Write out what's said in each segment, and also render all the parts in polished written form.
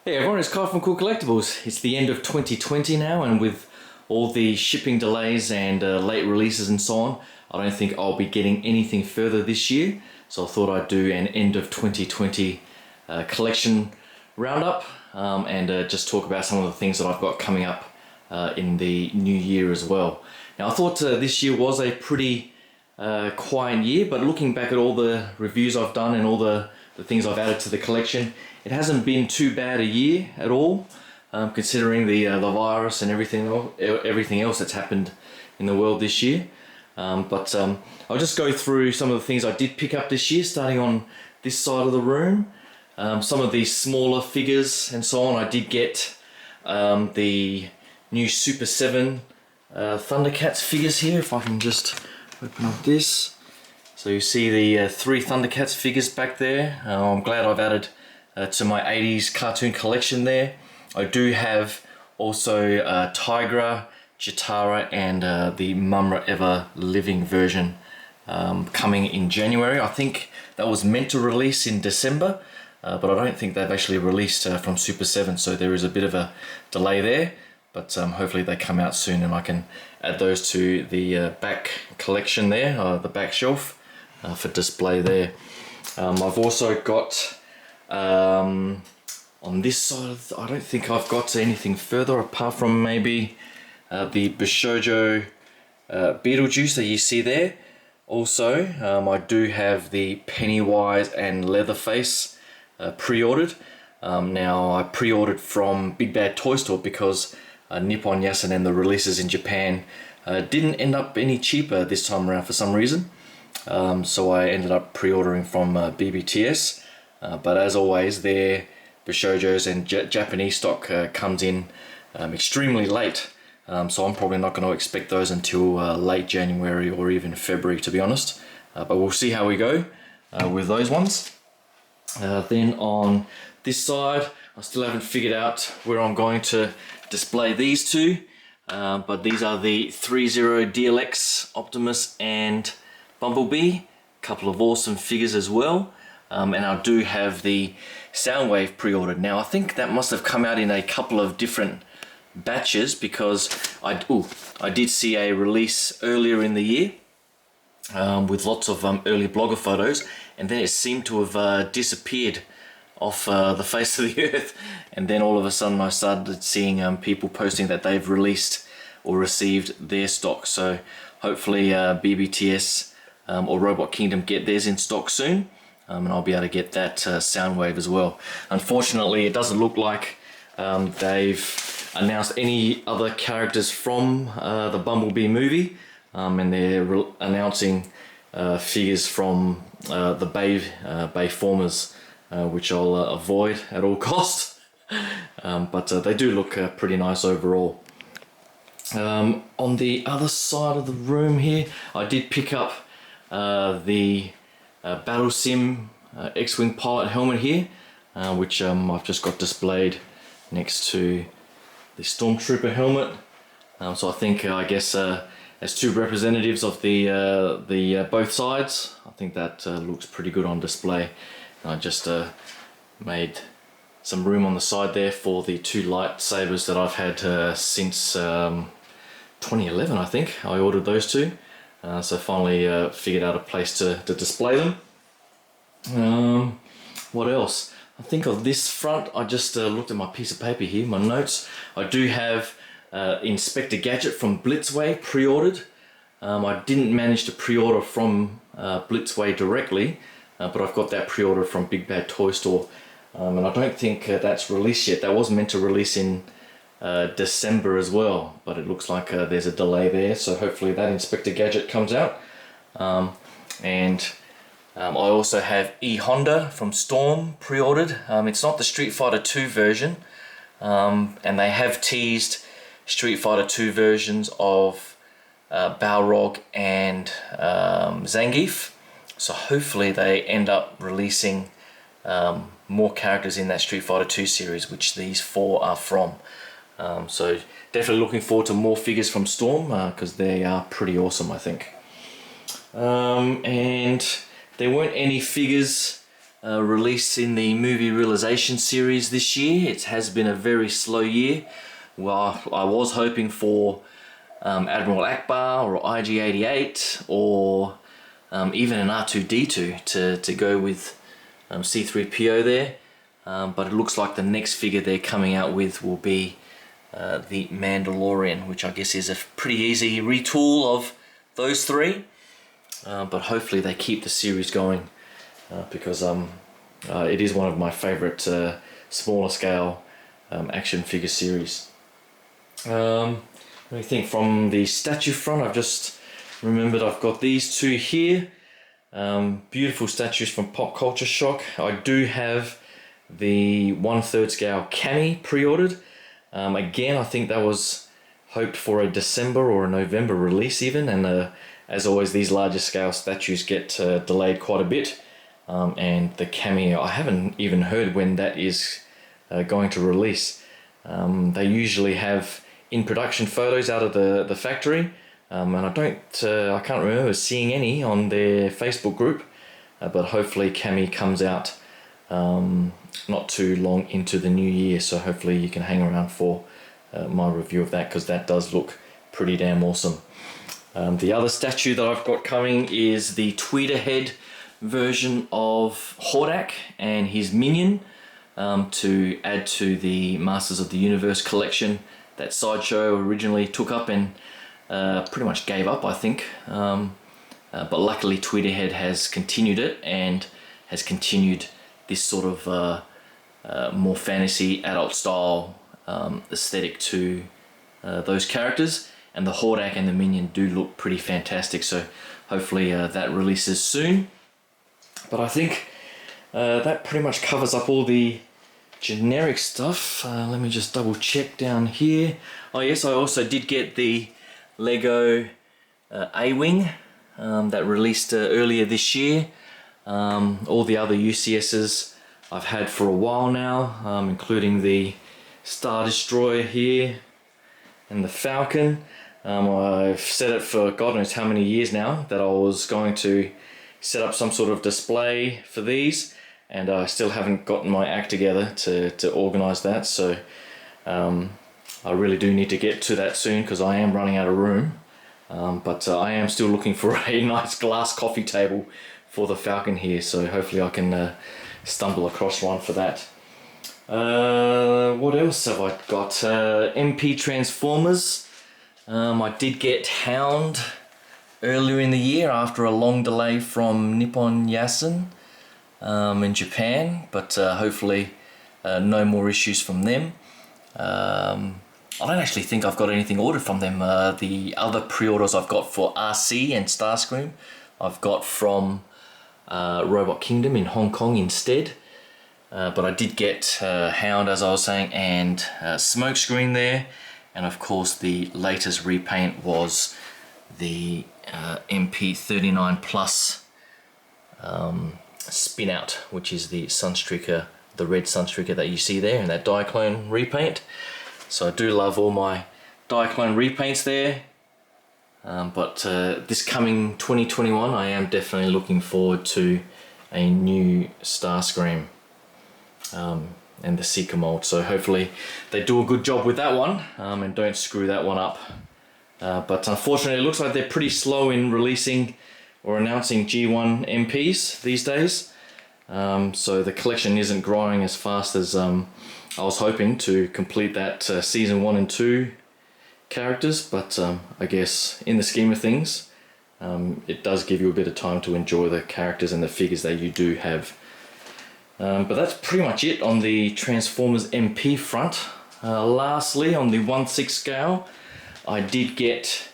Hey everyone, it's Kyle from Cool Collectibles. It's the end of 2020 now, and with all the shipping delays and late releases and so on, I don't think I'll be getting anything further this year. So I thought I'd do an end of 2020 collection roundup and just talk about some of the things that I've got coming up in the new year as well. Now I thought this year was a pretty quiet year, but looking back at all the reviews I've done and all the things I've added to the collection, it hasn't been too bad a year at all, considering the virus and everything else that's happened in the world this year. But I'll just go through some of the things I did pick up this year, starting on this side of the room. Some of these smaller figures and so on. I did get the new Super 7 Thundercats figures here, if I can just open up this. So you see the 3 Thundercats figures back there. I'm glad I've added to my 80s cartoon collection there. I do have also Tigra, Chitara and the Mumra Ever Living version coming in January. I think that was meant to release in December, but I don't think they've actually released from Super 7, so there is a bit of a delay there. But hopefully they come out soon and I can add those to the back collection there, the back shelf for display there. I've also got on this side, I don't think I've got anything further apart from maybe the Bishojo Beetlejuice that you see there. Also, I do have the Pennywise and Leatherface pre-ordered. Now I pre-ordered from Big Bad Toy Store because Nippon Yasen and the releases in Japan didn't end up any cheaper this time around for some reason. So I ended up pre-ordering from BBTS. But as always, their Bishojos and Japanese stock comes in extremely late. So I'm probably not going to expect those until late January or even February, to be honest. But we'll see how we go with those ones. Then on this side, I still haven't figured out where I'm going to display these two. But these are the 3-0 DLX, Optimus and Bumblebee. A couple of awesome figures as well. And I do have the Soundwave pre-ordered. Now I think that must have come out in a couple of different batches because I did see a release earlier in the year with lots of early blogger photos, and then it seemed to have disappeared off the face of the earth, and then all of a sudden I started seeing people posting that they've released or received their stock. So hopefully BBTS or Robot Kingdom get theirs in stock soon. And I'll be able to get that Soundwave as well. Unfortunately, it doesn't look like they've announced any other characters from the Bumblebee movie, and they're announcing figures from the Bayformers, which I'll avoid at all costs. But they do look pretty nice overall. On the other side of the room here, I did pick up the Battle Sim X-Wing pilot helmet here, which I've just got displayed next to the Stormtrooper helmet. So I think, I guess, as two representatives of the both sides, I think that looks pretty good on display. And I just made some room on the side there for the two lightsabers that I've had since 2011, I think. I ordered those two. So finally figured out a place to display them. What else? I think on this front, I just looked at my piece of paper here, my notes. I do have Inspector Gadget from Blitzway pre-ordered. I didn't manage to pre-order from Blitzway directly, but I've got that pre-order from Big Bad Toy Store. And I don't think that's released yet. That was meant to release in December as well, but it looks like there's a delay there, so hopefully that Inspector Gadget comes out. I also have E-Honda from Storm pre-ordered. It's not the Street Fighter 2 version, and they have teased Street Fighter 2 versions of Balrog and Zangief, so hopefully they end up releasing more characters in that Street Fighter 2 series, which these 4 are from. So definitely looking forward to more figures from Storm because they are pretty awesome, I think. And there weren't any figures release in the movie realization series this year. It has been a very slow year. Well, I was hoping for Admiral Akbar or IG-88 or even an R2-D2 to go with C-3PO there. But it looks like the next figure they're coming out with will be the Mandalorian, which I guess is a pretty easy retool of those three. But hopefully they keep the series going because it is one of my favourite smaller scale action figure series. Let me think. From the statue front, I've just remembered I've got these two here. Beautiful statues from Pop Culture Shock. I do have the 1/3 scale Cammy pre-ordered. Again, I think that was hoped for a December or a November release even, and as always these larger scale statues get delayed quite a bit. And the Cammy, I haven't even heard when that is going to release. They usually have in production photos out of the factory, and I can't remember seeing any on their Facebook group, but hopefully Cammy comes out not too long into the new year, so hopefully you can hang around for my review of that, because that does look pretty damn awesome. The other statue that I've got coming is the Tweederhead version of Hordak and his minion, to add to the Masters of the Universe collection that Sideshow originally took up and pretty much gave up, I think. But luckily Tweederhead has continued it and has continued this sort of more fantasy adult style aesthetic to those characters, and the Hordak and the minion do look pretty fantastic, so hopefully that releases soon. But I think that pretty much covers up all the generic stuff. Let me just double check down here. Oh yes, I also did get the Lego A-Wing that released earlier this year. All the other UCSs I've had for a while now, including the Star Destroyer here and the Falcon. I've said it for God knows how many years now that I was going to set up some sort of display for these, and I still haven't gotten my act together to organise that, so I really do need to get to that soon because I am running out of room. But I am still looking for a nice glass coffee table for the Falcon here, so hopefully I can stumble across one for that. What else have I got? MP Transformers. I did get Hound earlier in the year after a long delay from Nippon Yasen in Japan, but hopefully no more issues from them. I don't actually think I've got anything ordered from them. The other pre-orders I've got for RC and Starscream I've got from Robot Kingdom in Hong Kong instead. But I did get Hound, as I was saying, and Smokescreen there, and of course the latest repaint was the MP39 Plus Spin Out, which is the Sunstreaker, the red Sunstreaker that you see there in that Diaclone repaint. So I do love all my Diaclone repaints there. But this coming 2021, I am definitely looking forward to a new Starscream and the Seeker mold. So hopefully they do a good job with that one and don't screw that one up. But unfortunately, it looks like they're pretty slow in releasing or announcing G1 MPs these days. So the collection isn't growing as fast as I was hoping to complete that season 1 and 2 characters, but I guess in the scheme of things, it does give you a bit of time to enjoy the characters and the figures that you do have. But that's pretty much it on the Transformers MP front. Lastly, on the 1/6 scale, I did get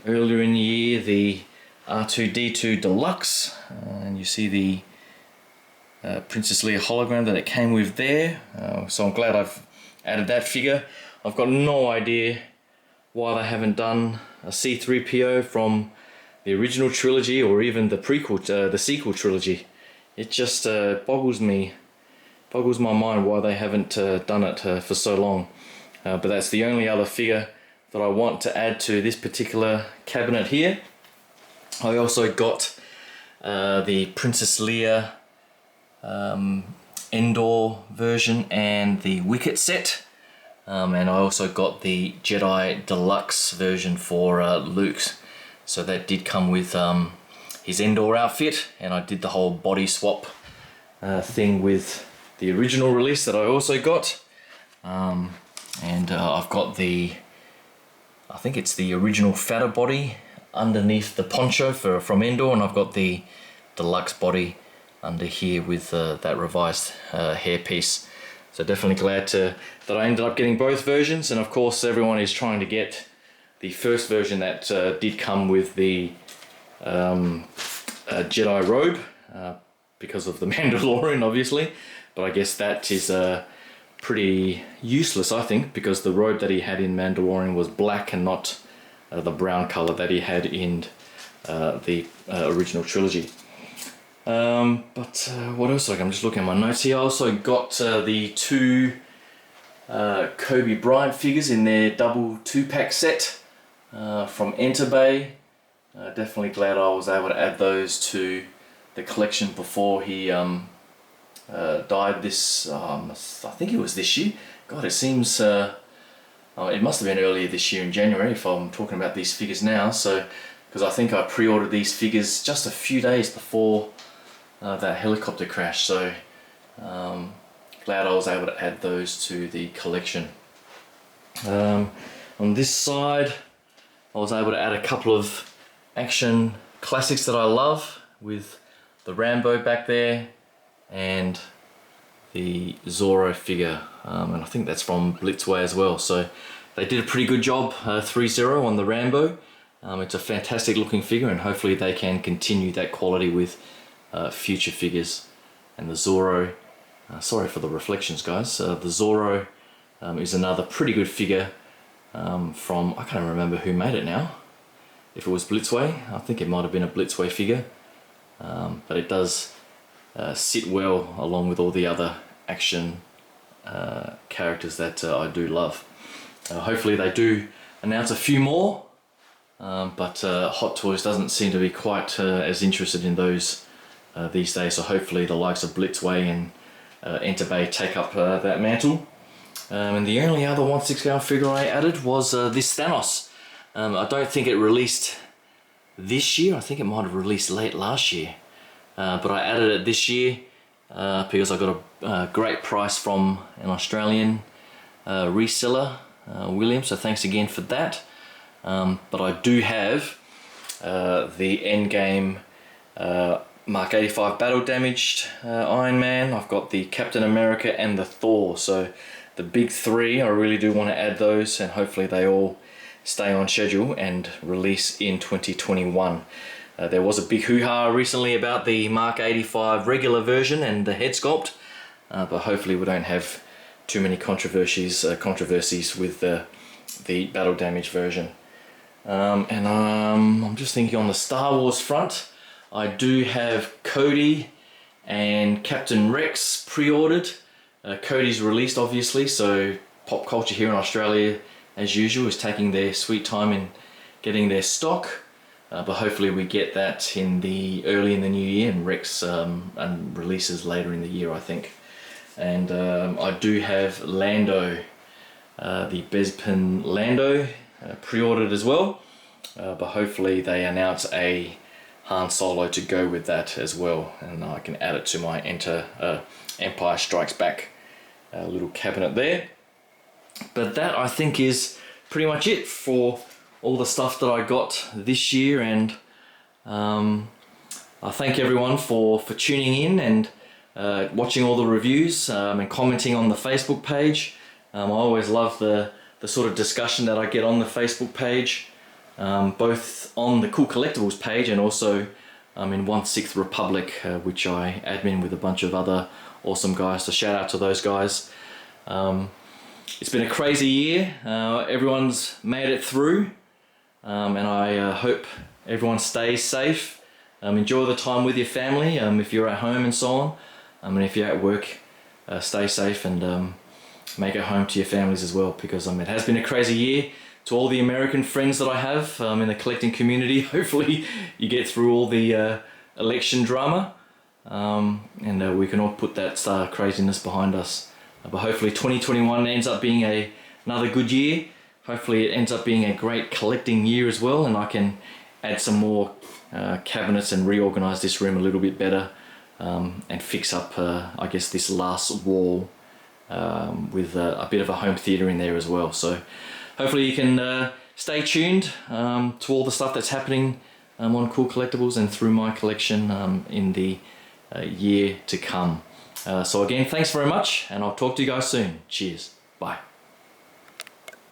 earlier in the year the R2-D2 Deluxe, and you see the Princess Leia hologram that it came with there, so I'm glad I've added that figure. I've got no idea why they haven't done a C-3PO from the original trilogy or even the prequel, the sequel trilogy. It just boggles my mind why they haven't done it for so long. But that's the only other figure that I want to add to this particular cabinet here. I also got the Princess Leia Endor version and the Wicket set. And I also got the Jedi Deluxe version for Luke. So that did come with his Endor outfit, and I did the whole body swap thing with the original release that I also got. I've got the, I think it's the original fatter body underneath the poncho from Endor, and I've got the deluxe body under here with that revised hairpiece. So definitely glad that I ended up getting both versions, and of course everyone is trying to get the first version that did come with the Jedi robe because of the Mandalorian, obviously, but I guess that is pretty useless, I think, because the robe that he had in Mandalorian was black and not the brown color that he had in the original trilogy. What else? I'm just looking at my notes here. I also got the two Kobe Bryant figures in their double 2-pack set from Enterbay. Definitely glad I was able to add those to the collection before he died this, I think it was this year. God, it seems, it must have been earlier this year in January if I'm talking about these figures now. So, because I think I pre-ordered these figures just a few days before that helicopter crash. So, glad I was able to add those to the collection. On this side, I was able to add a couple of action classics that I love, with the Rambo back there and the Zorro figure, and I think that's from Blitzway as well. So they did a pretty good job, 3-0 on the Rambo. It's a fantastic looking figure, and hopefully they can continue that quality with future figures. And the Zorro, sorry for the reflections guys, the Zorro is another pretty good figure from, I can't remember who made it now. If it was Blitzway, I think it might have been a Blitzway figure, but it does sit well along with all the other action characters that I do love. Hopefully they do announce a few more, but Hot Toys doesn't seem to be quite as interested in those these days, so hopefully the likes of Blitzway and Enterbay take up that mantle. And the only other 1/6 figure I added was this Thanos. I don't think it released this year. I think it might have released late last year, but I added it this year because I got a great price from an Australian reseller, William, so thanks again for that. But I do have the Endgame Mark 85 battle damaged Iron Man. I've got the Captain America and the Thor, so the big three. I really do want to add those, and hopefully they all stay on schedule and release in 2021. There was a big hoo-ha recently about the Mark 85 regular version and the head sculpt, but hopefully we don't have too many controversies with the battle damage version. I'm just thinking on the Star Wars front, I do have Cody and Captain Rex pre-ordered. Cody's released obviously, so pop culture here in Australia as usual is taking their sweet time in getting their stock, but hopefully we get that early in the new year, and Rex and releases later in the year I think. And I do have Lando, the Bespin Lando, pre-ordered as well, but hopefully they announce a Han Solo to go with that as well, and I can add it to my Empire Strikes Back little cabinet there. But that I think is pretty much it for all the stuff that I got this year, and I thank everyone for tuning in and watching all the reviews and commenting on the Facebook page. I always love the sort of discussion that I get on the Facebook page, both on the Cool Collectibles page and also in 1/6 Republic, which I admin with a bunch of other awesome guys, so shout out to those guys. It's been a crazy year. Everyone's made it through, and I hope everyone stays safe. Enjoy the time with your family if you're at home and so on. And if you're at work, stay safe and make it home to your families as well, because it has been a crazy year. To all the American friends that I have in the collecting community, hopefully you get through all the election drama. and we can all put that craziness behind us. But hopefully 2021 ends up being another good year. Hopefully it ends up being a great collecting year as well, and I can add some more cabinets and reorganize this room a little bit better, and fix up I guess this last wall with a bit of a home theatre in there as well. So hopefully you can stay tuned to all the stuff that's happening on Cool Collectibles and through my collection in the year to come. So again, thanks very much, and I'll talk to you guys soon. Cheers. Bye.